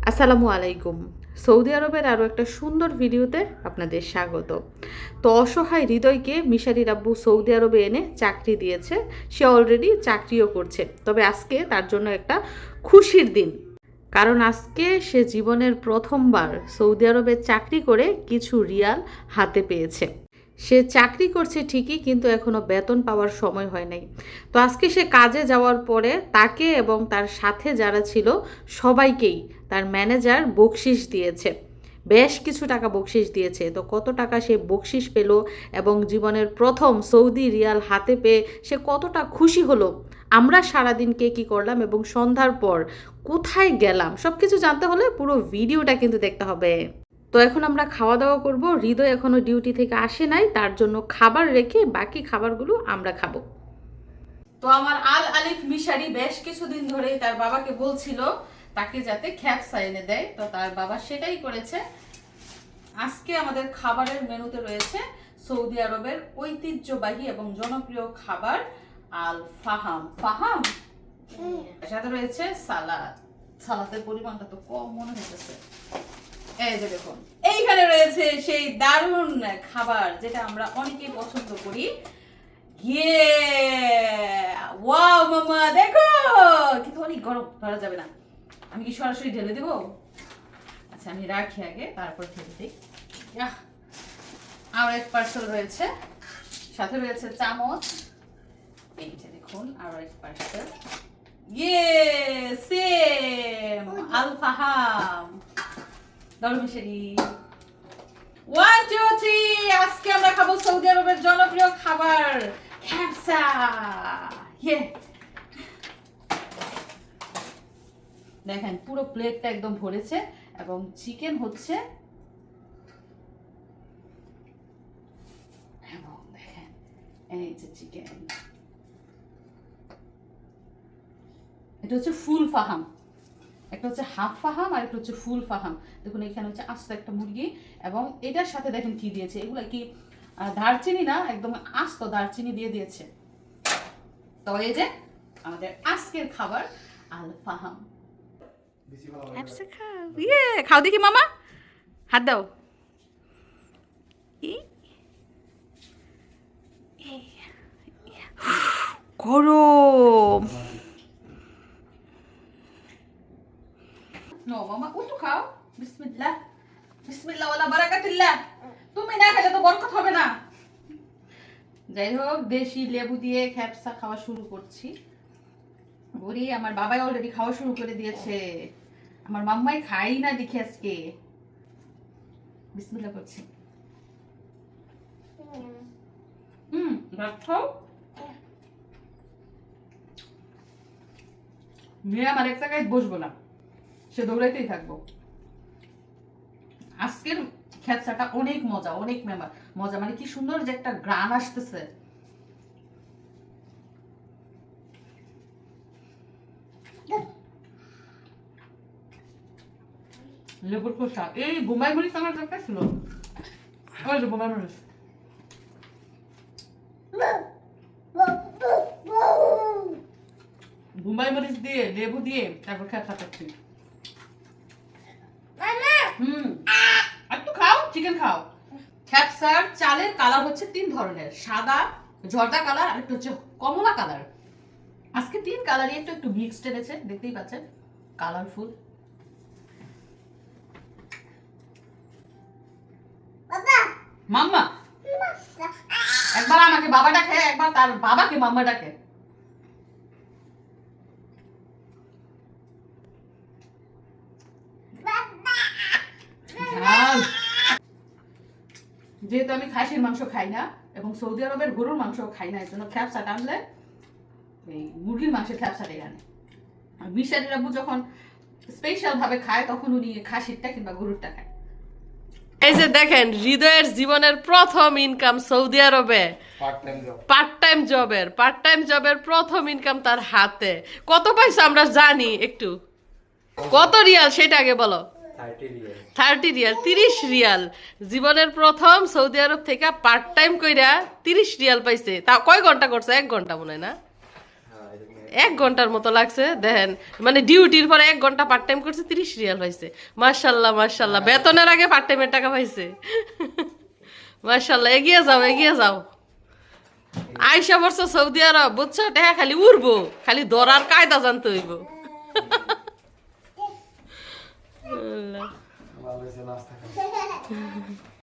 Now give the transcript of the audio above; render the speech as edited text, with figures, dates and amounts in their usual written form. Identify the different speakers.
Speaker 1: আসসালামু আলাইকুম। সৌদি আরবের আরও একটা সুন্দর ভিডিওতে আপনাদের স্বাগত। তো অসহায় হৃদয়কে মিশারির আব্বু সৌদি আরবে এনে চাকরি দিয়েছে। সে অলরেডি চাকরিও করছে, তবে আজকে তার জন্য একটা খুশির দিন। কারণ আজকে সে জীবনের প্রথমবার সৌদি আরবে চাকরি করে কিছু রিয়াল হাতে পেয়েছে। সে চাকরি করছে ঠিকই, কিন্তু এখনও বেতন পাওয়ার সময় হয় নাই। তো আজকে সে কাজে যাওয়ার পরে তাকে এবং তার সাথে যারা ছিল সবাইকেই তার ম্যানেজার বকশিশ দিয়েছে, বেশ কিছু টাকা বকশিশ দিয়েছে। তো কত টাকা সে বকশিশ পেল এবং জীবনের প্রথম সৌদি রিয়াল হাতে পেয়ে সে কতটা খুশি হলো, আমরা সারাদিন কে কী করলাম এবং সন্ধ্যার পর কোথায় গেলাম, সব কিছু জানতে হলে পুরো ভিডিওটা কিন্তু দেখতে হবে। তো এখন আমরা খাওয়া দাওয়া করব। হৃদয় এখনও ডিউটি থেকে আসে নাই, তার জন্য খাবার রেখে বাকি খাবারগুলো আমরা খাবো। তো আমার আল আলিফ মিশারি বেশ কিছুদিন ধরেই তার বাবাকে বলছিল তাকে যাতে খ্যাপসা এনে দেয়, তো তার বাবা সেটাই করেছে। আজকে আমাদের খাবারের মেনুতে রয়েছে সৌদি আরবের ঐতিহ্যবাহী এবং জনপ্রিয় খাবার আল ফাহাম। ফাহাম সাথে রয়েছে সালাদ। সালাদের পরিমাণটা তো কম মনে হচ্ছে। এই যে দেখুন, এইখানে রয়েছে সেই দারুণ খাবার যেটা আমরা অনেকেই পছন্দ করি। ইয়ে ওয়াও মামা, দেখো কিন্তু অনেক গরম, ধরা যাবে না। আমি কি সরাসরি ঢেলে দেবো? আচ্ছা, আমি রাখি আগে, তারপর ঢেলে দিই। আর এক পার্সেল রয়েছে, সাথে রয়েছে চামচ। এই যে দেখুন, আর এক পার্সেল। ইয়ে সেম আল ফাহাম দরমিশারি। 1 2 3, আজকে আমরা খাবো সৌদি আরবের জনপ্রিয় খাবার খ্যাপসা। ইয়ে দেখেন, পুরো প্লেটটা একদম ভরেছে এবং চিকেন হচ্ছে, এবং দেখেন এই যে চিকেন, এটা হচ্ছে ফুল ফাহাম, একটা হচ্ছে হাফ ফাহাম আর একটা হচ্ছে ফুল ফাহাম। দেখুন এখানে হচ্ছে আস্ত একটা মুরগি, এবং এটার সাথে দেখেন কি দিয়েছে, এগুলা কি দারচিনি না, একদম আস্ত দারচিনি দিয়ে দিয়েছে। তো এই যে আমাদের আজকের খাবার আল ফাহাম। ইয়ে খাও দেখি মামা, হাত দাও। গরম। নো মামা, একটু খাও। বিসমিল্লাহ, বিসমিল্লাহ ওয়ালা বারাকাতুল্লাহ। তুমি না খেলে তো বরকত হবে না। যাই হোক, দেশি লেবু দিয়ে খ্যাপসা খাওয়া শুরু করছি। ওরে, আমার বাবাই অলরেডি খাওয়া শুরু করে দিয়েছে, আমার মাম্মাই খাই না দেখি আজকে। বিসমিল্লাহ করছি। ভাত খাও। মেয়ে আমার এক জায়গায় বসবো না, সে দৌড়াইতেই থাকবো। আজকের খ্যাপসাটা অনেক মজা, অনেক মজা, মানে কি সুন্দর যে একটা গ্রান আসতেছে। লেবুর খোসা, এই বোম্বাই মরিচ আমার দরকার ছিল। ওই যে বোম্বাই মরিচ, বোম্বাই মরিচ দিয়ে লেবু দিয়ে তারপর খ্যাপসা খাচ্ছি। একটু খাও, চিকেন খাও। খ্যাপসার চালের কালার হচ্ছে 3 ধরনের, সাদা, জর্দা কালার, আর একটা হচ্ছে কমলা কালার। আজকে 3 কালারই একটু একটু মিক্সড এনেছে, দেখতেই পাচ্ছেন, কালারফুল। মাম্মা একবার আমাকে বাবা ডাকে, একবার তার বাবাকে মাম্মা ডাকে। যেহেতু আমি খাসির মাংস খাই না এবং সৌদি আরবের গরুর মাংস খাই না, এর জন্য খ্যাপসা টানলে এই মুরগির মাংসের খ্যাপসাটাই আনে। আর মিশারির আব্বু যখন স্পেশাল ভাবে খায় তখন উনি খাসিরটা কিংবা গরুরটা খায়। এই যে দেখেন, হৃদয়ের জীবনের প্রথম ইনকাম সৌদি আরবে, পার্ট টাইম জবের প্রথম ইনকাম তার হাতে। কত পয়সা আমরা জানি একটু, কত রিয়াল সেটা আগে বলো। 30 রিয়াল, 30 রিয়াল। জীবনের প্রথম সৌদি আরব থেকে পার্ট টাইম কইরা 30 রিয়াল পাইছে। তা কয় ঘন্টা করছে? 1 ঘন্টা মনে হয় না,
Speaker 2: 1 ঘন্টার মতো লাগছে দেখেন, মানে ডিউটির পরে 1 ঘন্টা পার্ট টাইম করছে, 30 রিয়াল হয়েছে। মার্শাল্লাহ মার্শাল্লাহ, বেতনের আগে পার্ট টাইমের টাকা পাইছে। মার্শাল্লাহ, এগিয়ে যাও এগিয়ে যাও। আইসা বর্ষ সৌদি আরব বুঝছো, টাকা খালি উড়বো, খালি ধরার কায়দা জানতে হইব। আল্লাহ।
Speaker 3: ভালো হয়েছে নাস্তা খাই।